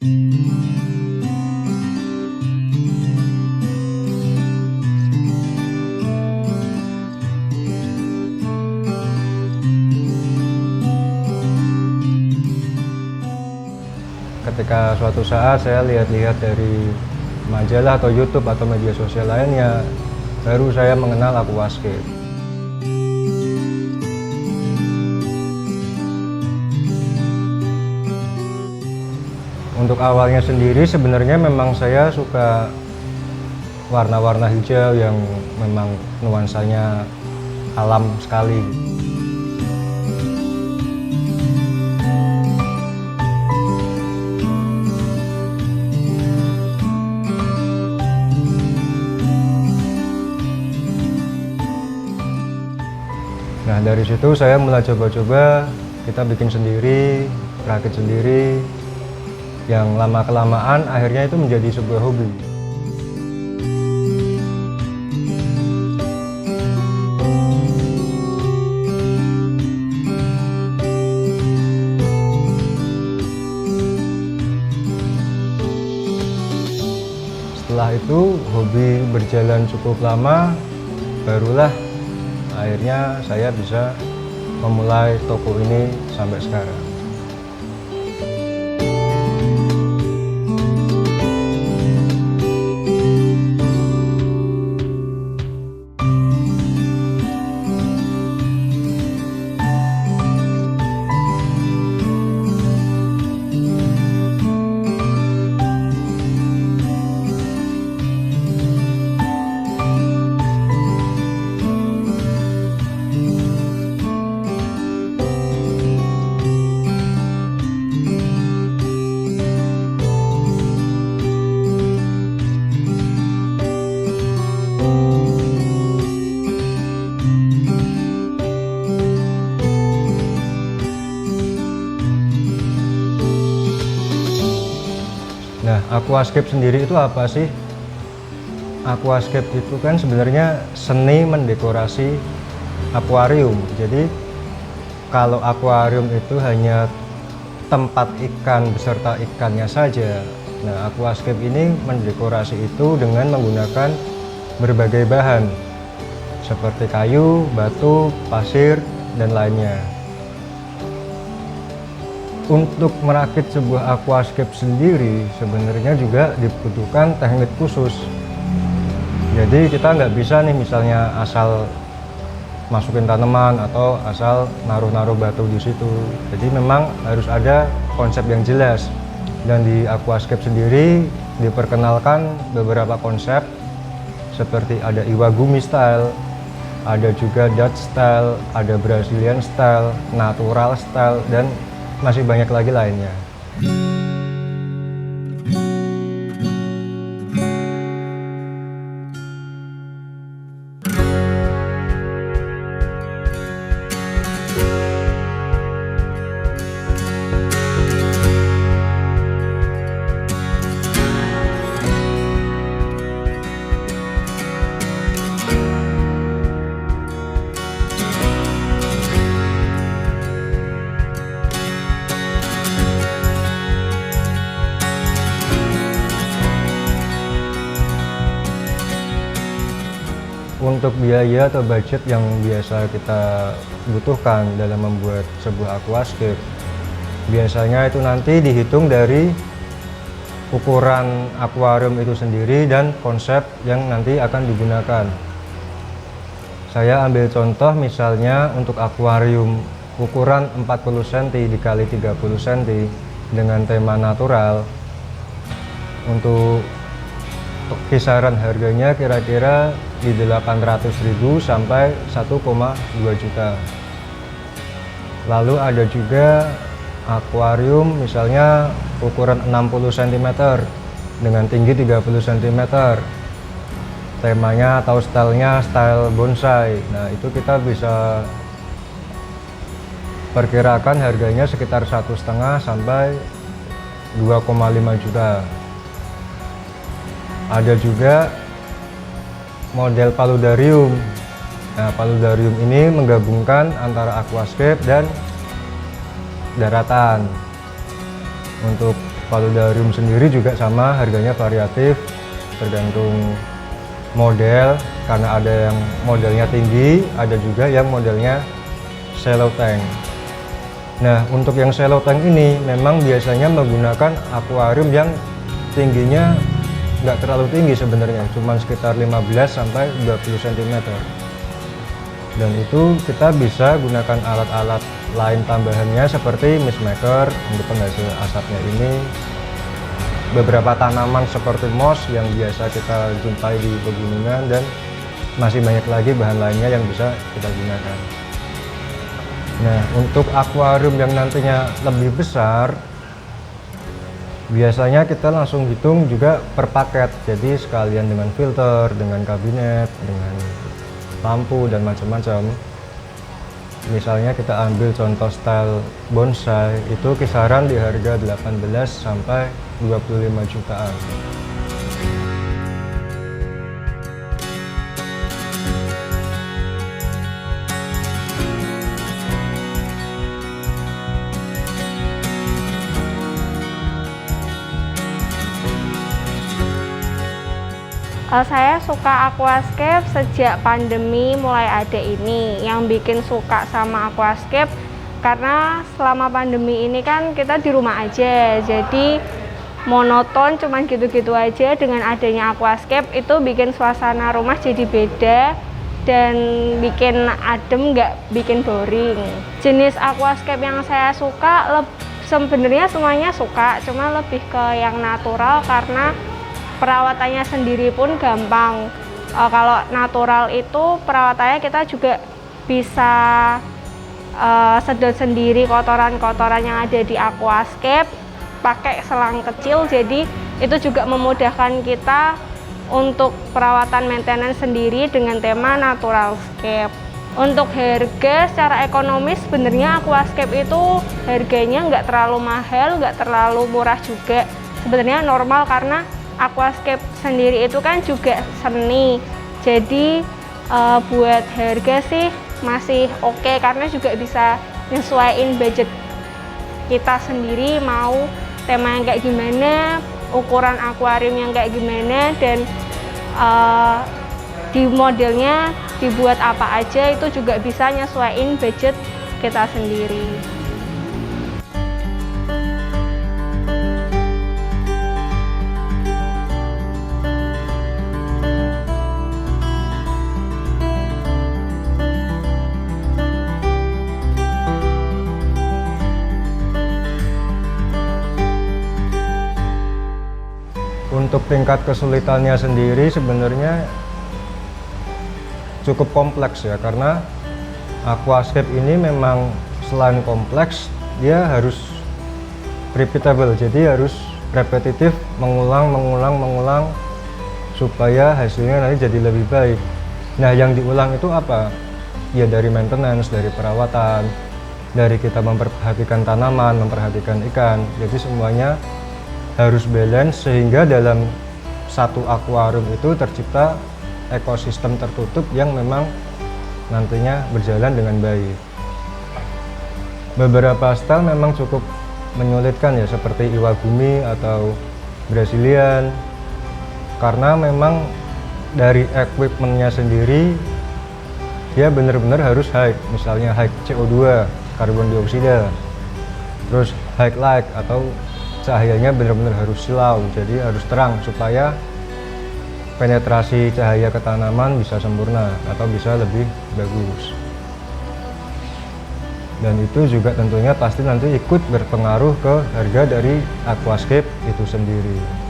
Ketika suatu saat saya lihat-lihat dari majalah atau YouTube atau media sosial lainnya, baru saya mengenal aquascape. Untuk awalnya sendiri sebenarnya memang saya suka warna-warna hijau yang memang nuansanya alam sekali. Nah, dari situ saya mulai coba-coba, kita bikin sendiri, rakit sendiri, yang lama-kelamaan akhirnya itu menjadi sebuah hobi. Setelah itu hobi berjalan cukup lama, barulah akhirnya saya bisa memulai toko ini sampai sekarang. Nah, aquascape sendiri itu apa sih? Aquascape itu kan sebenarnya seni mendekorasi akuarium. Jadi kalau akuarium itu hanya tempat ikan beserta ikannya saja. Nah, aquascape ini mendekorasi itu dengan menggunakan berbagai bahan seperti kayu, batu, pasir, dan lainnya. Untuk merakit sebuah aquascape sendiri sebenarnya juga dibutuhkan teknik khusus. Jadi kita nggak bisa nih misalnya asal masukin tanaman atau asal naruh-naruh batu di situ. Jadi memang harus ada konsep yang jelas. Dan di aquascape sendiri diperkenalkan beberapa konsep seperti ada Iwagumi style, ada juga Dutch style, ada Brazilian style, natural style, dan masih banyak lagi lainnya. Untuk biaya atau budget yang biasa kita butuhkan dalam membuat sebuah aquascape, biasanya itu nanti dihitung dari ukuran akuarium itu sendiri dan konsep yang nanti akan digunakan. Saya ambil contoh misalnya untuk akuarium ukuran 40 cm dikali 30 cm dengan tema natural, untuk kisaran harganya kira-kira di 800.000 sampai 1,2 juta. Lalu ada juga akuarium misalnya ukuran 60 cm dengan tinggi 30 cm. Temanya atau stylenya style bonsai. Nah, itu kita bisa perkirakan harganya sekitar 1,5 sampai 2,5 juta. Ada juga model paludarium. Nah, paludarium ini menggabungkan antara aquascape dan daratan. Untuk Paludarium sendiri juga sama, harganya variatif tergantung model, karena ada yang modelnya tinggi, ada juga yang modelnya shallow tank. Nah, untuk yang shallow tank ini memang biasanya menggunakan akuarium yang tingginya nggak terlalu tinggi sebenarnya, cuma sekitar 15 sampai 20 cm. Dan itu kita bisa gunakan alat-alat lain tambahannya seperti mist maker untuk penghasil asapnya ini, beberapa tanaman seperti moss yang biasa kita jumpai di pegunungan, dan masih banyak lagi bahan lainnya yang bisa kita gunakan. Nah, untuk akuarium yang nantinya lebih besar, biasanya kita langsung hitung juga per paket, jadi sekalian dengan filter, dengan kabinet, dengan lampu dan macam-macam. Misalnya kita ambil contoh style bonsai, itu kisaran di harga 18 sampai 25 jutaan. Saya suka aquascape sejak pandemi mulai ada ini. Yang bikin suka sama aquascape karena selama pandemi ini kan kita di rumah aja, jadi monoton cuman gitu-gitu aja. Dengan adanya aquascape itu bikin suasana rumah jadi beda dan bikin adem, nggak bikin boring. Jenis aquascape yang saya suka sebenarnya semuanya suka, cuma lebih ke yang natural karena perawatannya sendiri pun gampang. Kalau natural itu perawatannya kita juga bisa sedot sendiri kotoran-kotoran yang ada di aquascape pakai selang kecil, jadi itu juga memudahkan kita untuk perawatan maintenance sendiri dengan tema natural scape. Untuk harga secara ekonomis sebenarnya aquascape itu harganya nggak terlalu mahal, nggak terlalu murah juga. Sebenarnya normal karena aquascape sendiri itu kan juga seni, jadi buat harga sih masih oke, karena juga bisa nyesuaiin budget kita sendiri, mau tema yang kayak gimana, ukuran akuarium yang kayak gimana, dan di modelnya dibuat apa aja, itu juga bisa nyesuaiin budget kita sendiri. Untuk tingkat kesulitannya sendiri sebenarnya cukup kompleks ya, karena aquascape ini memang selain kompleks, dia harus repeatable, jadi harus repetitif, mengulang supaya hasilnya nanti jadi lebih baik. Nah, yang diulang itu apa? Ya dari maintenance, dari perawatan, dari kita memperhatikan tanaman, memperhatikan ikan, jadi semuanya harus balance sehingga dalam satu akuarium itu tercipta ekosistem tertutup yang memang nantinya berjalan dengan baik. Beberapa style memang cukup menyulitkan ya, seperti Iwagumi atau Brazilian, karena memang dari equipmentnya sendiri dia benar-benar harus high, misalnya high CO2, karbon dioksida, terus high light atau cahayanya benar-benar harus silau, jadi harus terang supaya penetrasi cahaya ke tanaman bisa sempurna atau bisa lebih bagus. Dan itu juga tentunya pasti nanti ikut berpengaruh ke harga dari aquascape itu sendiri.